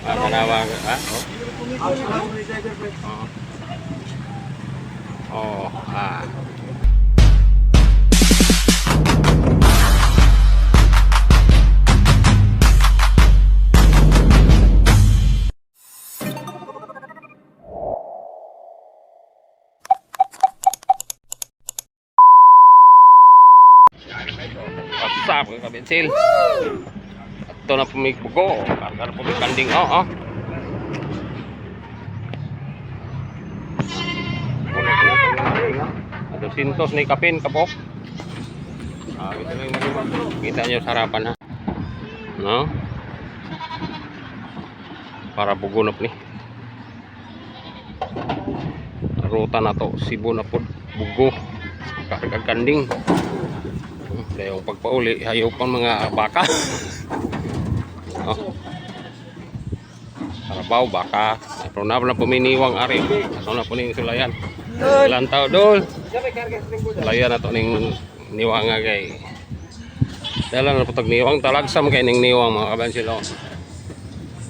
Manawag, ha? Oh. Ah. What's up, mga kabensil? Ito na pumigbugo. Karga na pumigkanding. Oh. Ada sintos na ikapin, kapok. Ito lang yung kita nyo sa harapan, ha? No? Para bugunop ni. Ruta na to. Sibo na po. Bugo. Karga kanding. Dahil pagpauli, hayo pang mga baka. Oh. Karabaw, baka. Pero na puminiwang ari. Ito na po ning sulayan. Ilan tao dol. Sulayan na to ning niwang nga kay. Dala na po tag niwang. Talagsam kay ning niwang mga kabansil.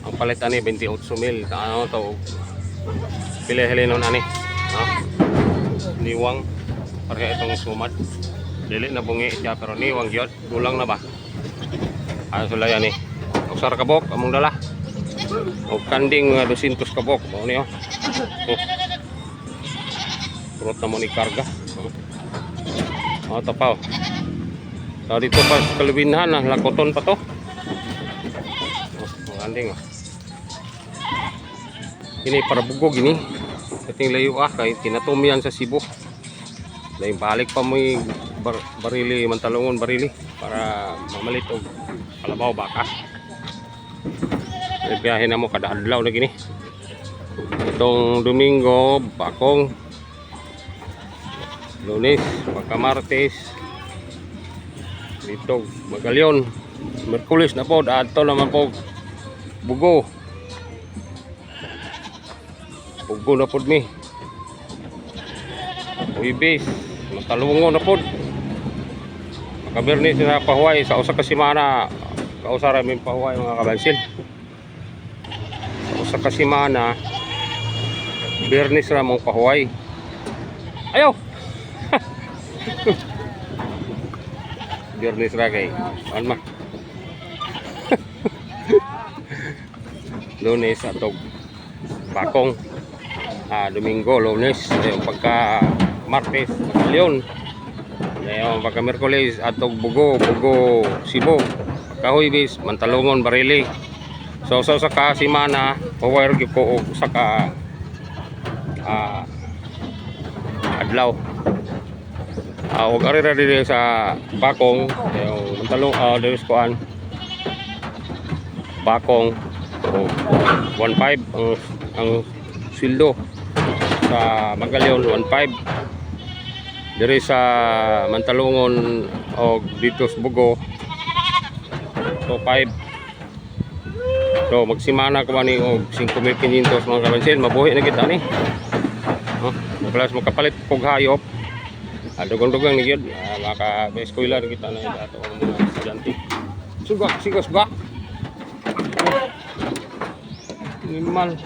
Ang palitan ni 28,000. Ano to? Pili-hili nun ani. Niwang. Parang itong sumad. Dili na bungi siya pero niwang gyud, gulang na ba? Ang sulayan ni. Usar kabok among dala. Og kanding nga 200 kabok mo niyo. Kurot na mo ni karga. Tapaw. So dito pa sa kalubinhan lakoton pa to. Kanding. Ini para bugog ini. Kating layo kay tinatumian sa Cebu. Lain balik pa mo barili, mantalungon barili para mamalit og kalabaw baka. Biyahe na mo kada adlaw na gini. Itong Domingo bakong, Lunes pagka Martes dito Magalyon, Merkulis na po adto naman po bugo na pod mi. Uibis matalungon na pod. Kabirnis na pahuway sa usa ka semana. Kausara min pahuway mga kabansil. Sa usa ka semana birnis ra mong pahuway. Ayaw. Birnis ra kay man. Lunes atog bakong. Domingo, Lunes, yung pagka Martes, Magalyon. Yung pagka Merkulis atog bugo, Cebu. Pagka Huwebes, mantalungon, barili. So sa ka semana, power gyud ko og sa ka adlaw. Og ari ra diri sa bakong, yung mantalong diri sa kuan. Bakong 1.5 ang sildo. Sa Magalyon 1.5 diri sa Mantalungon o dito sa Bugo 2.5. So magsimana ko mani og 5,500 mga kabansin. Mabuhi na kita ni. Maglas mo kapalit kog hayop. Dugong-dugong ni gyud maka eskwela na kita na ato ang mga estudyante. Sigos ba? Minimal.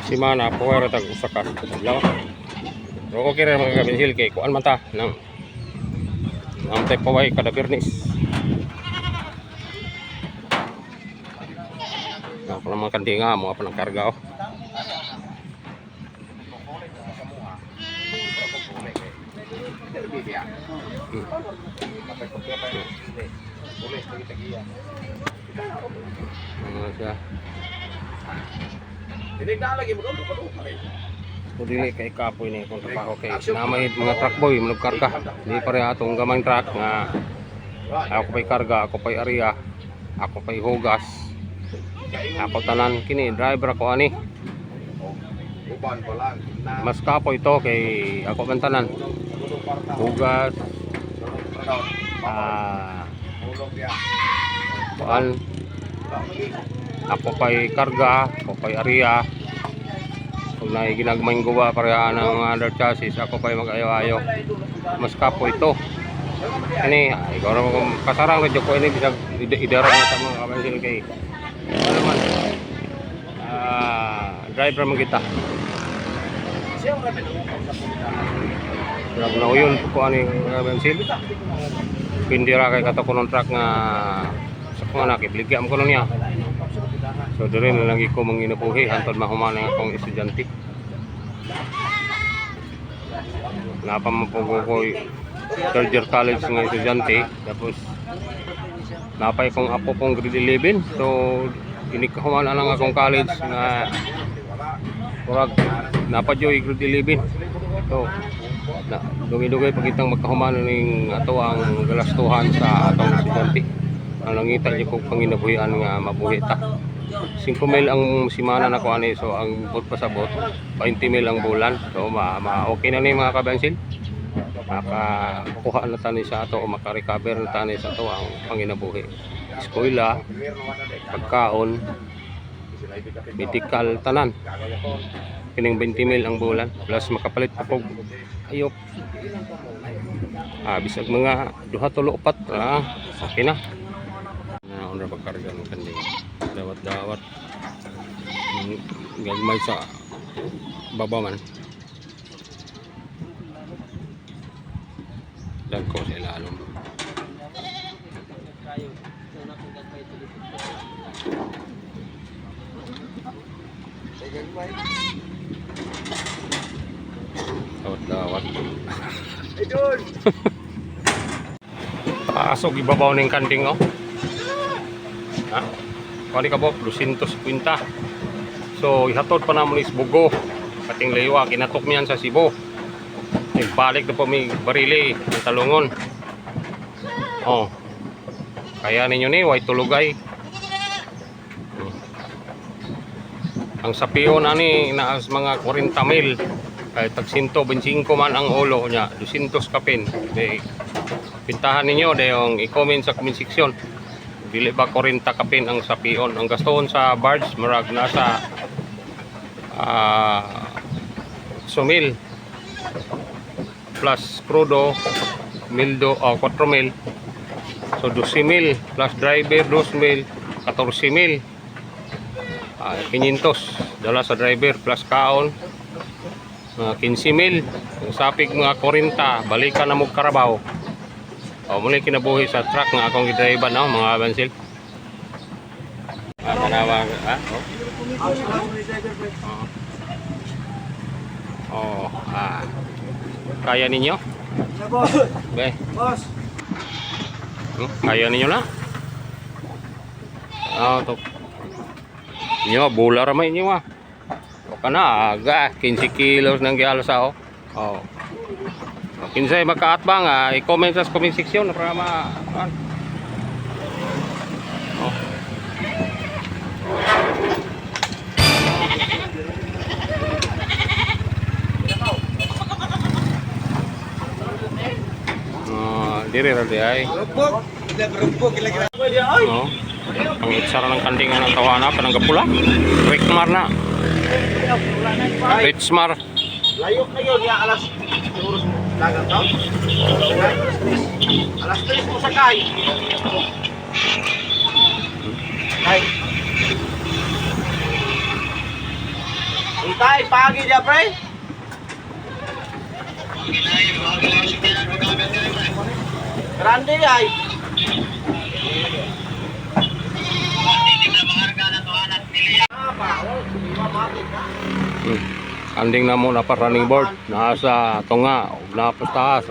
Semana power tag usa ka adlaw. Pero okay ra mga kabensil kay kuan man ta nang tay paway kada Birnis. Ako naman kandinga mga panangkarga oh. Dili kay kapoy ni kung trabaho kay namay mga truck boy manug karga. Di pare atong gamang truck nga ako pay karga, ako pay area, ako pay hugas. Ako tanan kini driver ako ani. Mas kapoy to kay ako man tanan. Hugas. Kuan Ako pa'y karga, ako pa'y area. Kung ginagmayng guba pareha ng other chassis, ako pa'y mag-ayo-ayo. Mas kapo ito. Ini, ikaw naman kung kasarang radyo ko ini, bisag idarang na sa mga kabansil kay ano naman, driver mo kita. Grabe na uyon po ano yung kabansil. Pindi ra kay kato ko ng truck nga sa kung anak, ibligyan ko nun niya. So dito rin lagi ko manginapuhi hantod mahuman ng akong estudyante. Napamapugo ko third year college ng estudyante. Tapos napay kong apo kong grade 11. So inikahuman na lang akong college na kurag napadyoy grade 11. So na dugay-dugay pagitang magkahuman ng ato ang galastuhan sa atong estudyante. Ang langita niyo kong panginabuhian nga mabuhi ta. 5 mil ang simana na ko ani, so ang bot pasabot 20 mil ang bulan. So okay na ni mga kabansil. Makakuha na tani sa ato o maka-recover na tani sa ato ang panginabuhi. Eskwela, pagkaon, medical tanan. Kining 20 mil ang bulan plus makapalit pa pog ayok. Bisag mga 2-3 upat, okay na. Under pagkarga ng kanding dawat-dawat gagmay sa baba man dagko sa ilalom. Dawat-dawat pasok ibabaw ng kanding oh. Kali ka po, 250. So, ihatod pa naman is Bugo. Kating Laywa, kinatok niyan sa Cebu. Nagbalik na po may barili, ng talungon. Oh. Kaya ninyo ni, way tulugay. Ang sapion ani, naas mga 40 mil. Kahit tag 125 man ang ulo niya, 200 kapin. Pintahan ninyo, yung i-comment sa comment section. Dili ba 40 kapin ang sapion. Ang gaston sa barge marag nasa sumil plus crudo mildo 4 mil. So 12 mil plus driver 2 mil 14 mil. 500 dala sa driver plus kaon 15 mil. Ang sapig mga 40 balikan na mo Karabaw. Muli kinabuhi sa truck nga akong gidriban no mga bansil. Tanawag kaya ninyo? Okay. Boss. Kaya ninyo na? To. Inyo bola ra may inyo O kana aga 15 kilos nang gihalos ako. Kinsay makaatbang i-comment sa comment section para dire ra di ay. Ang itsara ng kandingan ng tawana panang gapula. Rexmar na. Rexmar. Layok na yun, alas oras dagang taon. Alas 3 mo sakay. Ay. Untay, pagi dia, pre. Grande ay. Anding na mo na pa running board nasa tunga ug napos taas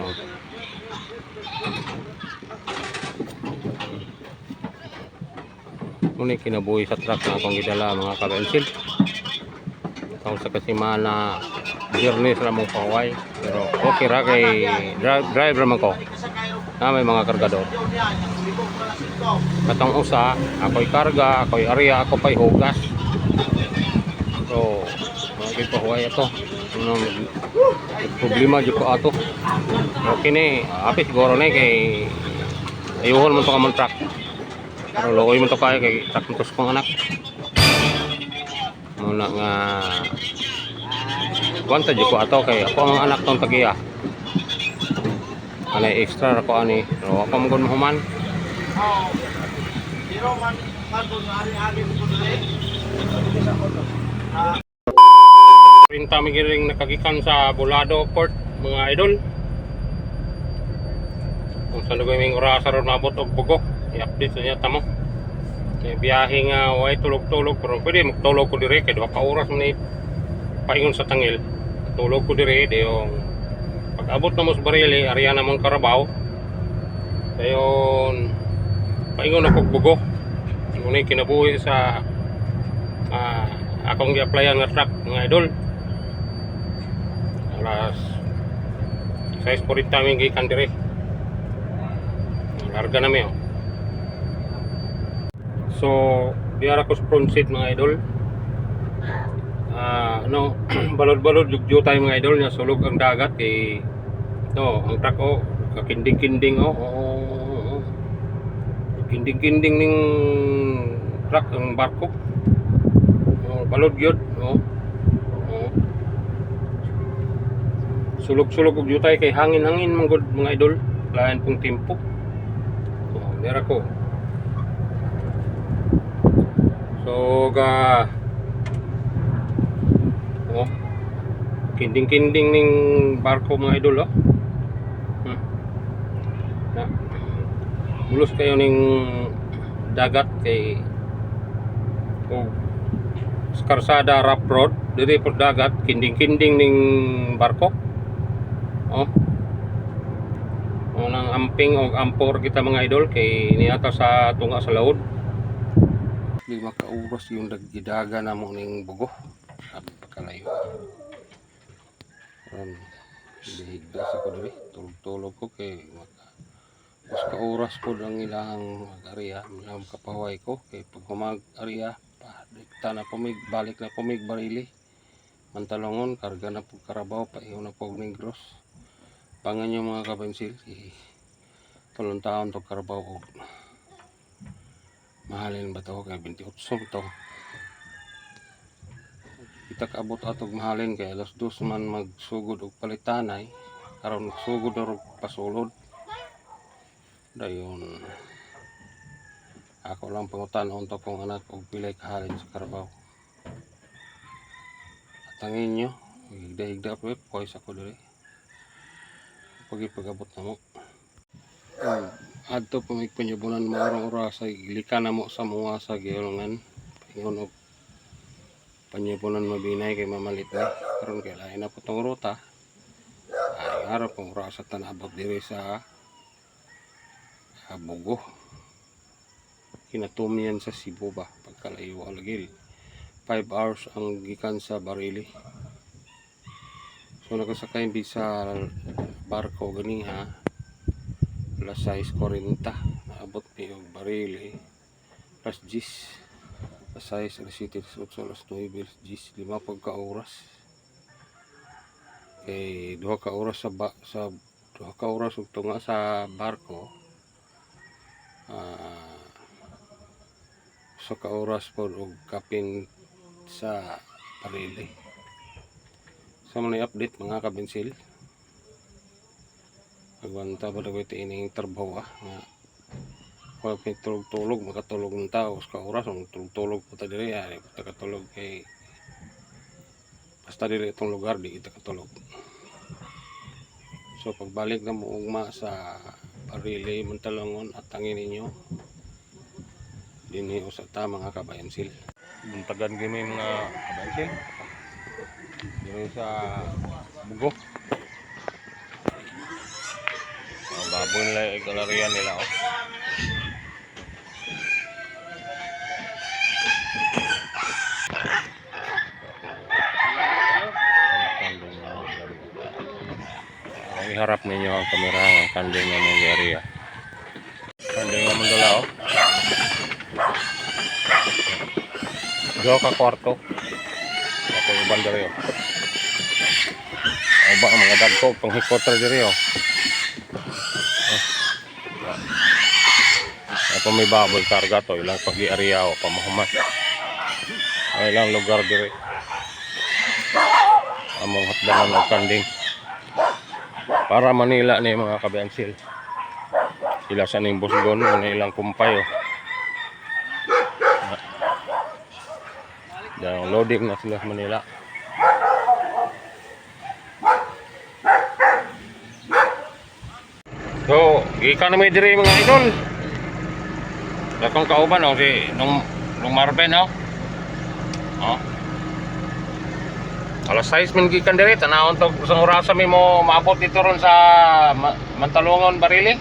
Muna kinabuhi sa truck na akong gidala mga kabensil. Itong sa kasimana journey sa mong paway pero okay ra kay driver man ko na may mga kargador. Katong usa ako'y karga, ako'y area, ako pa'y hugas. So okay pa huwag ito. Problema dyan ko ato. Okay ni, apis siguro na kay ayuhon mo ito ka mong truck. Pero lokoy mo ito kaya kay truck mo ito sa kong anak. muna nga kwanta di ko ato kay ako ang anak tong tagiya. Anay extra ako ani. Pero ako mo human. Oh. Pero man doon ari-ari ko dili. Rin kami giring nakagikan sa Bulado Port mga idol. Kung saan ko yung orasa ron mabot og bugok, i-update sa niya tamo. Kaya biyahe nga way tulog-tulog pero pwede magtulog ko dire kay 2 ka oras man paingon sa tangil. Tulog ko dire yung pag abot na mo sa Barili, area na mong Carabao. Dayon paingon ako og bugok. Ngunit kinabuhi sa akong gi-applyan nga truck mga idol. Alas 6:40 kami gikan dire. Larga na mi oh. So, diara ko sa front seat mga idol. No, balod-balod jugjo tayo mga idol nya sulog ang dagat kay no, ang truck oh, kakinding-kinding oh. Kinding-kinding ning truck ang barko. Oh, balod gyud oh. Sulog-sulog og jutay kay hangin-hangin mga idol. Lain pong tempo. Oh, dira ko. So oh, kinding-kinding ning barko mga idol oh. Na. Mulos kayo ning dagat kay oh, karsada rough road diri po dagat kinding-kinding ning barko. Oh. Unang amping o ampor kita mga idol kay niata sa tunga sa laod. Di makauros yung naggidaga na mo ning bugo. Sabi pagkalayo. Bihigda sa ko diri. Tulog-tulog ko kay mas kauras po ang ilang mag-ariya. Ilang kapaway ko kay pag humag-ariya dikta na pumig, balik na pumig Barili. Mantalongon, karga na po Carabao, paihaw na po Negros. Pangan nyo mga kapensil, tulong taon to Carabao o mahalin ba to kay 28 to. Kita kaabot atog mahalin kay alas 2 man magsugod og palitanay, karon magsugod og pasulod. Dayon ako lang pangutan-on to kong anak og pilay kahalin sa Carabao. Atangin nyo, higda-higda po koy sa ko diri. Pag-abot na mo. Adto pa may panyabunan marong oras ay lika na mo sa mga sa giyongan. Paingon og panyabunan mabinay kay mamalit na. Karon kay lain na po tong ruta. Ay harap ang oras sa tanabot diri sa Bugo. Kinatumian sa Cebu ba pagkalayo alagil. 5 hours ang gikan sa Barili. So nakasakay sa barko gani ha. Alas 6:40 naabot mi og Barili. Alas 10. Alas 6 alas 7 alas 8 alas 9 5 pagka oras. Kay 2 ka oras sa 2 ka oras ug tunga sa barko. So ka oras po og kapin sa Barili. Sa mga update mga kabensil. Agwanta ba daw ito ining trabaho nga kung tulog-tulog makatulog ng tao sa oras ang tulog-tulog po ta diri ay katulog kay basta diri itong lugar di kita katulog. So pagbalik na mo ugma sa Barili Mantalongon at tangin ninyo dinhi usa ta mga kabayansil. Buntagan gini mga kabayansil. Dito sa Bugo. Baboy nila yung galerian nila oh. Iharap ninyo ang kamera ng kandeng ng mga area. Kandeng ng mga oh. Dua ka kwarto. Ako yung bandari oh. Ay ba ang mga dagko panghikotra diri oh. Ako may baboy karga to ilang pag-i-area o pamahuman. Ay lang lugar dire. Among hatdangan ng kanding. Para Manila ni mga kabensil. Sila sa ning busgon ng ilang kumpay. Oh. Yang loading na sila sa Manila. So, gikan na may diri mga idol. Dakong kauban oh si nung Marben oh. Oh. Alas 6 min gikan diri tanawon to isang orasa mi mo maabot dito ron sa Mantalongon Barili.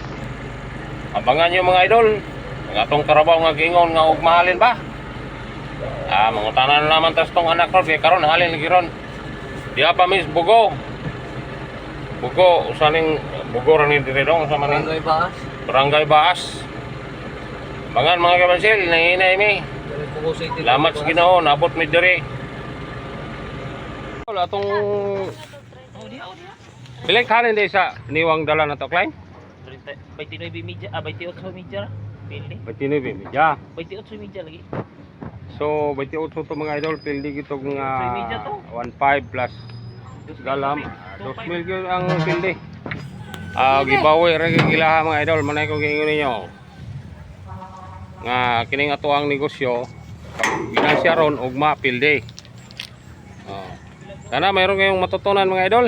Abangan niyo mga idol. Ang atong karabaw nga gingon nga ug mahalin ba? Mangutanan naman tas tong anak ron kay karon halin lagi ron. Diha pa mis bugo. Bugo usaning bugo ra ni dire dong sa maning Barangay Baas. Barangay Baas. Bangan mga kabansil, nanginay mi. Bugo City. Lamat sa Ginoo, nabot mi diri. Wala tong Bilang kanin di sa niwang dala na to, Klein? 29 media, 28 media pildi. Patinoy bimidya. 28 media lagi. So, 28 to mga idol, pildi gito nga 1.5 plus galam. 2,000 yun ang pildi. Gibawi rin gilaha mga idol, manay ko gingon ninyo. Nga kining ato ang negosyo, ginansya ron, ugma, pildi. Sana mayroon kayong matutunan mga idol.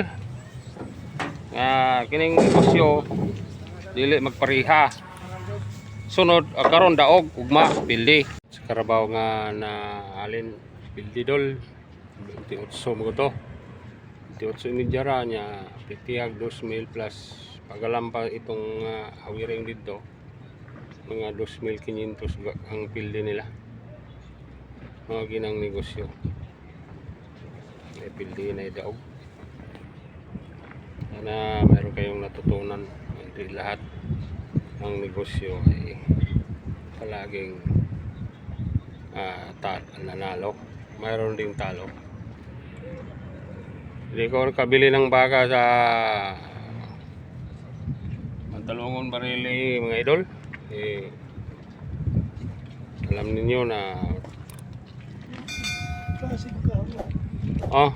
Nga kining negosyo, dili magpariha. Sunod, karon daog, ugma, pildi. Sa karabaw nga na alin, pildi dol, 28 mo to. 28 midyara niya, pitiyag 2,000 plus pagalampa itong hawiring dito. Mga 2,500 ang pildi nila. Mga ginang negosyo. May pildi na daog. Sana meron kayong natutunan. Hindi lahat ng negosyo ay palaging nanalo. Mayroon ding talo. Hindi ko kabili ng baka sa Mantalongon Barili mga idol. Alam ninyo na Klaseng ka. oh